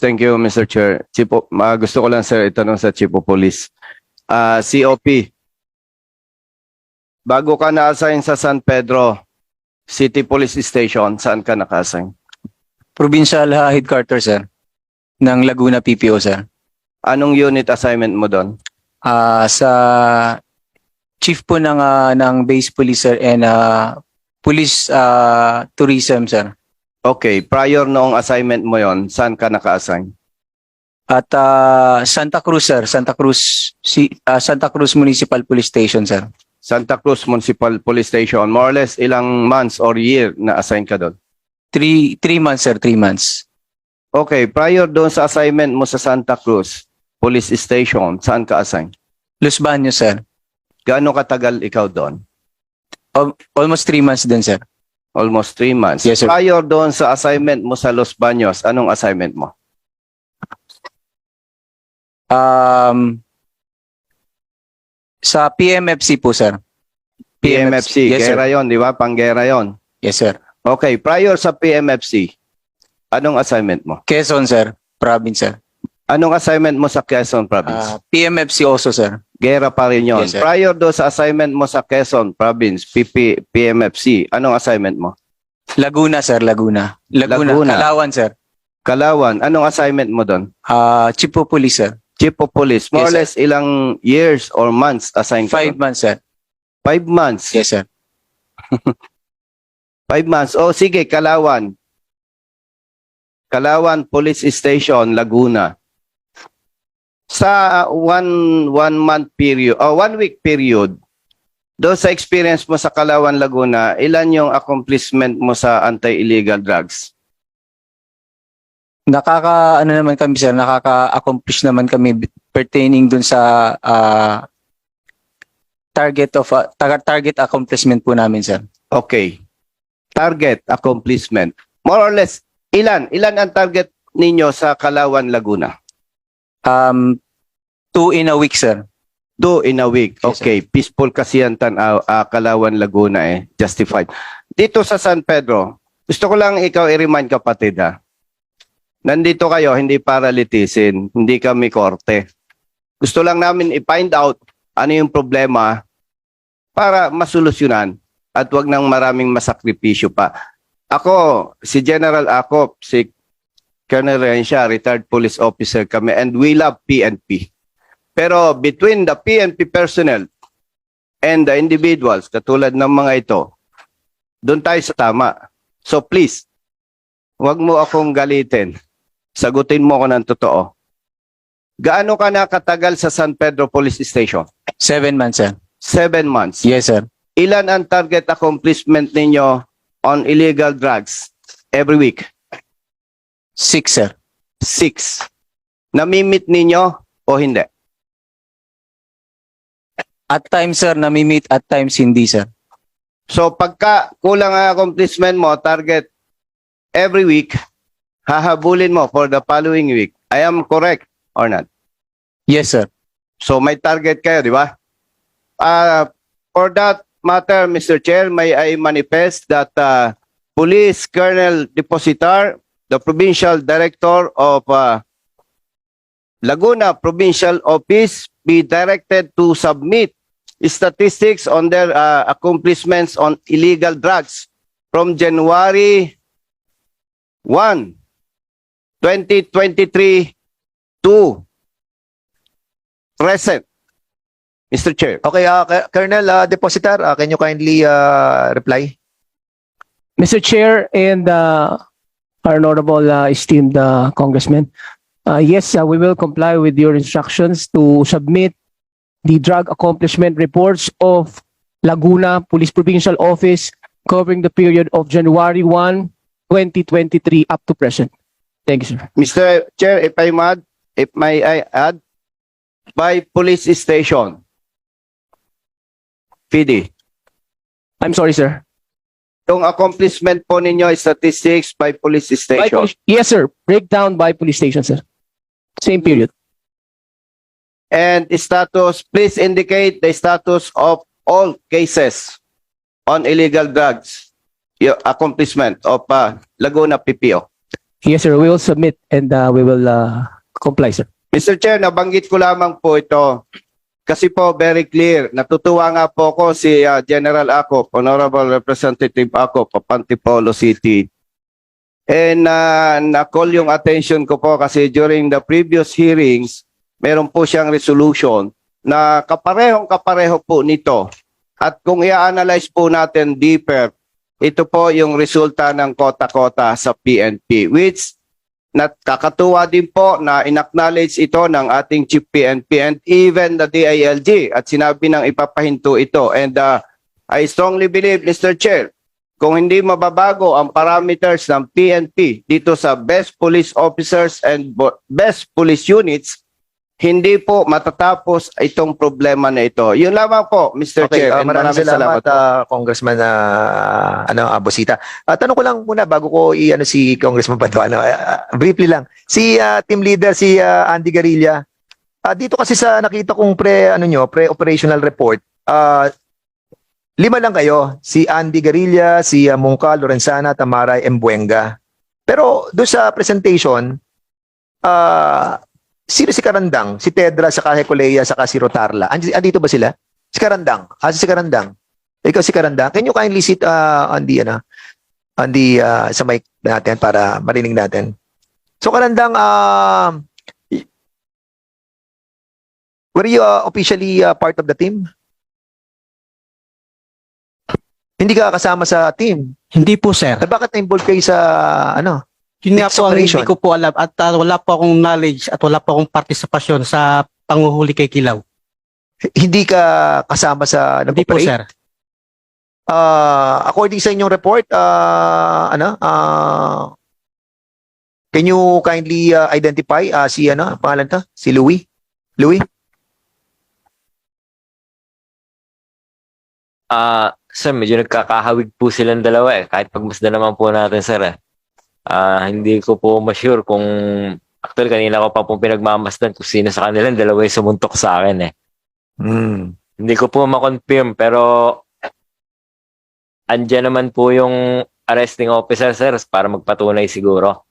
Thank you, Mr. Chair. Gusto ko lang, sir, itanong sa Chief of Police. COP, bago ka na-assign sa San Pedro City Police Station, saan ka naka-assign? Provincial Headquarters, sir, ng Laguna PPO, sir. Anong unit assignment mo doon? Sa chief po ng base police, sir, and police tourism, sir. Okay, prior noong assignment mo yon, saan ka naka-assign? At Santa Cruz, sir. Santa Cruz Municipal Police Station, sir. Santa Cruz Municipal Police Station, more or less ilang months or year na assign ka doon? 3 months, sir. 3 months. Okay, prior doon sa assignment mo sa Santa Cruz Police Station, saan ka assign? Los Baños, sir. Gaano katagal ikaw doon? Almost 3 months din, sir. Almost 3 months. Yes, sir. Prior doon sa assignment mo sa Los Baños, anong assignment mo? Sa PMFC po, sir. PMFC, Yes, sir. gera yon, di ba? Panggera yon. Yes, sir. Okay, prior sa PMFC, anong assignment mo? Quezon, sir. Province, sir. Anong assignment mo sa Quezon Province? PMFC also, sir. Gera pa rin yun. Yes, sir. Prior doon sa assignment mo sa Quezon Province, PMFC, anong assignment mo? Laguna, sir. Laguna. Laguna. Kalawan, sir. Kalawan, anong assignment mo doon? Chief of Police, sir. Chief of Police, more or Yes, less ilang years or months assigned ka 5 doon? months, sir. 5 months. Yes, sir. 5 months. Oh, sige, Kalawan. Kalawan Police Station, Laguna. Sa one month period, 1 week period, doon sa experience mo sa Kalawan, Laguna, ilan yung accomplishment mo sa anti-illegal drugs? Nakaka-accomplish naman kami pertaining dun sa target accomplishment po namin, sir. Okay. Target accomplishment. More or less, ilan ang target ninyo sa Kalawan, Laguna? 2 in a week, sir. 2 in a week. Yes, Okay. Peaceful kasi yan Kalawan, Laguna eh. Justified. Dito sa San Pedro, gusto ko lang ikaw i-remind kapatid ha. Nandito kayo, hindi para litisin, hindi kami korte. Gusto lang namin i-find out ano yung problema para masolusyonan at wag nang maraming masakripisyo pa. Ako, si General Acop, si Colonel Rencia, retired police officer kami, and we love PNP. Pero between the PNP personnel and the individuals, katulad ng mga ito, doon tayo sa tama. So please, wag mo akong galitin. Sagutin mo ako ng totoo. Gaano ka na katagal sa San Pedro Police Station? 7 months, sir. 7 months. Yes, sir. Ilan ang target accomplishment ninyo on illegal drugs every week? 6, sir. 6. Namimit ninyo o hindi? At times, sir, nami-meet, at times hindi, sir. So pagka kulang ang accomplishment mo, target every week, hahabulin mo for the following week. I am correct or not? Yes, sir. So may target kayo, di ba? For that matter, Mr. Chair, may I manifest that Police Colonel Depositar, the Provincial Director of Laguna Provincial Office, be directed to submit statistics on their accomplishments on illegal drugs from January 1, 2023 to present. Mr. Chair. Okay, Colonel Depositar, can you kindly reply? Mr. Chair and our honorable esteemed congressman, yes, we will comply with your instructions to submit the drug accomplishment reports of Laguna Police Provincial Office covering the period of January 1, 2023 up to present. Thank you, sir. Mr. Chair, if may I add, by police station, PD, I'm sorry, sir. yung accomplishment po ninyo statistics by police station. Yes, sir. Breakdown by police station, sir. Same period. And status, please indicate the status of all cases on illegal drugs, your accomplishment of Laguna PPO. Yes, sir. We will submit and we will comply, sir. Mr. Chair, nabanggit ko lamang po ito. Kasi po, very clear. Natutuwa nga po ko si General Acop, Honorable Representative Acop of Antipolo City. And na-call yung attention ko po kasi during the previous hearings, meron po siyang resolution na kapareho po nito. At kung i-analyze po natin deeper, ito po yung resulta ng kota-kota sa PNP, which nakakatuwa din po na in-acknowledge ito ng ating Chief PNP and even the DILG at sinabi ng ipapahinto ito. And I strongly believe, Mr. Chair, kung hindi mababago ang parameters ng PNP dito sa best police officers and best police units, hindi po matatapos itong problema na ito. Yun lamang po, Mr. Okay, Chair. And maraming salamat, po. Congressman Abosita. Tanong ko lang muna bago ko si Congressman Paduano. Briefly lang. Si team leader si Andy Garilla. Dito kasi sa nakita kong pre-operational report, 5 lang kayo. Si Andy Garilla, si Mungka, Lorenzana, Tamaray, Embuenga. Pero doon sa presentation, sino si Karandang? Si Tedra, saka Hecolea, saka si Rotarla. Andito ba sila? Si Karandang. Si Karandang. Ikaw si Karandang. Can you kindly sit on the sa mic natin para marinig natin? So Karandang, were you officially part of the team? Hindi ka kasama sa team. Hindi po, sir. Bakit na-involve kayo sa Yun nga po, ang Exploration. hindi ko po alam at wala po akong knowledge at wala po akong partisipasyon sa panguhuli kay Kilaw. hindi ka kasama sa Hindi po, nag-operate? sir. According sa inyong report, can you kindly identify si pangalan ta? Si Louis? Louis? Sir, medyo nagkakahawig po silang dalawa eh. Kahit pagmasdan naman po natin, sir eh. Hindi ko po ma-sure kung actually kanina ko pa po pinagmamasdan kung sino sa kanila dalawa yung sumuntok sa akin eh. Hindi ko po ma-confirm pero andyan naman po yung arresting officer, sir, para magpatunay siguro.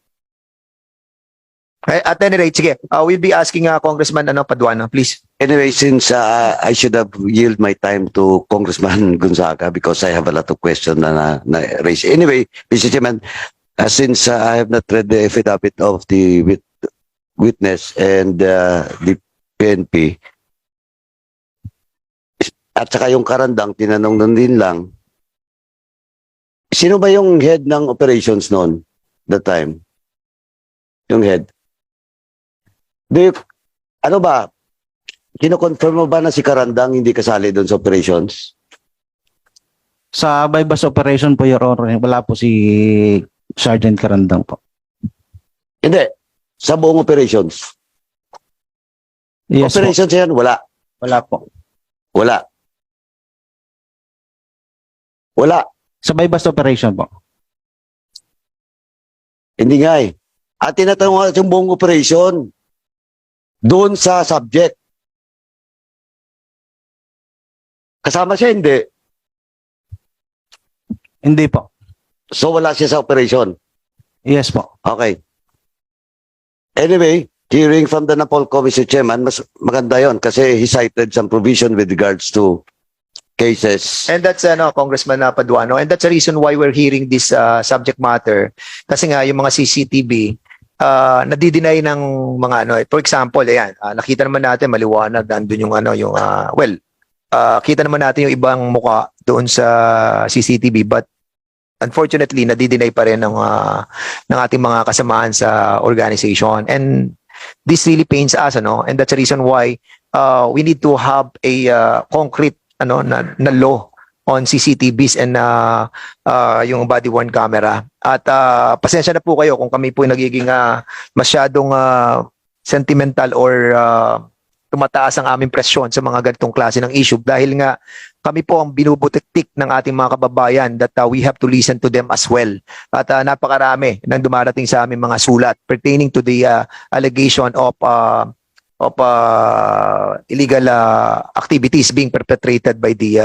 At any rate, sige. We'll be asking Congressman Paduano, please. Anyway, since I should have yield my time to Congressman Gonzaga because I have a lot of questions na raise. Anyway, Mr. Chairman, since I have not read the affidavit of the witness and the PNP, at saka yung Karandang, tinanong nun din lang, sino ba yung head ng operations noon, that time? Yung head? Ano ba, kino-confirm mo ba na si Karandang hindi kasali doon sa operations? Sa bypass operation po, Your Honor, wala po si Sergeant Karandang po. Hindi. Sa buong operations. Yes po. Operations yan, wala. Wala po. Wala. Wala. Sa bypass operation po. Hindi nga eh. At tinatanong nga yung buong operation doon sa subject. Kasama siya, hindi. Hindi po. So wala siya sa operation. Yes po. Okay. Anyway, hearing from the Napolco, Mr. Chairman, mas maganda yon kasi he cited some provision with regards to cases. And that's Congressman Paduano, and that's the reason why we're hearing this subject matter. Kasi nga yung mga CCTV nadi-deny ng mga for example, ayan, nakita naman natin maliwanag nandun yung kita naman natin yung ibang muka doon sa CCTV, but unfortunately nadi-deny pa rin ng ating mga kasamaan sa organization, and this really pains us, and that's the reason why we need to have a concrete na law on CCTVs and yung body worn camera. At pasensya na po kayo kung kami po nagiging masyadong sentimental or tumataas ang aming presyon sa mga ganitong klase ng issue, dahil nga kami po ang binubutik ng ating mga kababayan that we have to listen to them as well. At napakarami nang dumarating sa aming mga sulat pertaining to the allegation of illegal activities being perpetrated by the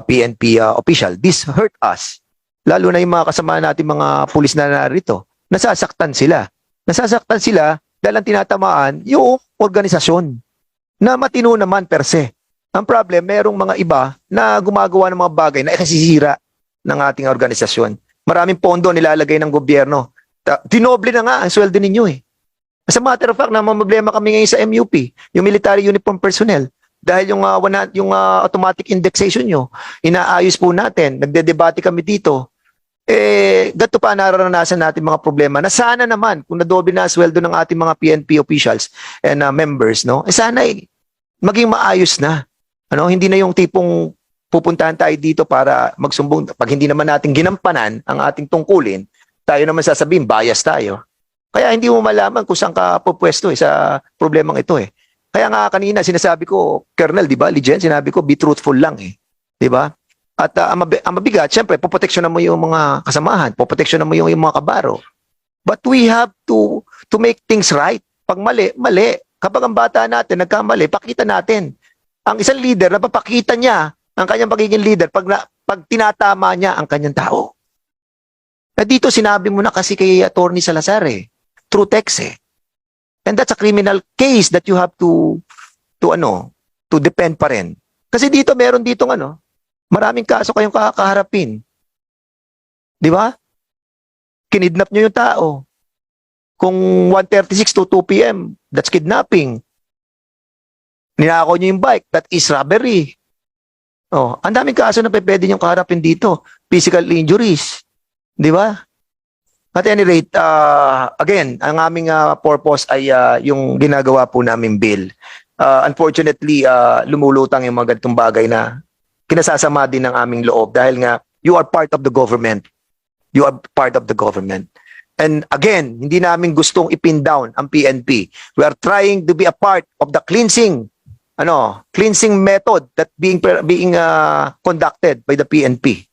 PNP official. This hurt us. Lalo na yung mga kasama natin mga pulis na narito nasasaktan sila. Nasasaktan sila dahil ang tinatamaan yung organisasyon na matino naman per se. Ang problem, merong mga iba na gumagawa ng mga bagay na ikasisira ng ating organisasyon. Maraming pondo nilalagay ng gobyerno. Dinoble na nga ang sweldo ninyo eh. As a matter of fact, namamblema kami ngayon sa MUP, yung military uniform personnel. Dahil yung automatic indexation nyo, inaayos po natin, nagdedebate kami dito. Gato pa nararanasan natin mga problema na sana naman kung nadoble na ang sweldo ng ating mga PNP officials and members, no? Sana maging maayos na. Ano, hindi na yung tipong pupuntahan tayo dito para magsumbong. Pag hindi naman natin ginampanan ang ating tungkulin, tayo naman sasabihin bias tayo. Kaya hindi mo malaman kung saan ka pupwesto sa problemang ito eh. Kaya nga kanina sinasabi ko, Colonel, di ba, Lijen, sinabi ko be truthful lang eh. Di ba? At ang mabigat, syempre, poproteksyonan mo yung mga kasamahan, poproteksyonan mo yung mga kabaro. But we have to make things right. Pag mali, mali. Kapag ang bata natin nagkamali, pakita natin. Ang isang leader, napapakita niya ang kanyang pagiging leader pag tinatama niya ang kanyang tao. Na dito sinabi mo na kasi kay Attorney Salazar eh, through text eh. And that's a criminal case that you have to defend pa rin. Kasi dito meron ditong maraming kaso kayong kakaharapin. Di ba? Kinidnap nyo yung tao. Kung 1:36 to 2 p.m., that's kidnapping. Ninakaw nyo yung bike, that is robbery. Oh, ang daming kaso na pwede nyo kaharapin dito. Physical injuries. Di ba? At any rate, again, ang aming purpose ay yung ginagawa po namin bill. Unfortunately, lumulutang yung mga ganitong bagay na kinasasama din ng aming loob dahil nga you are part of the government. You are part of the government. And again, hindi namin gustong ipin down ang PNP. We are trying to be a part of the cleansing method that being conducted by the PNP.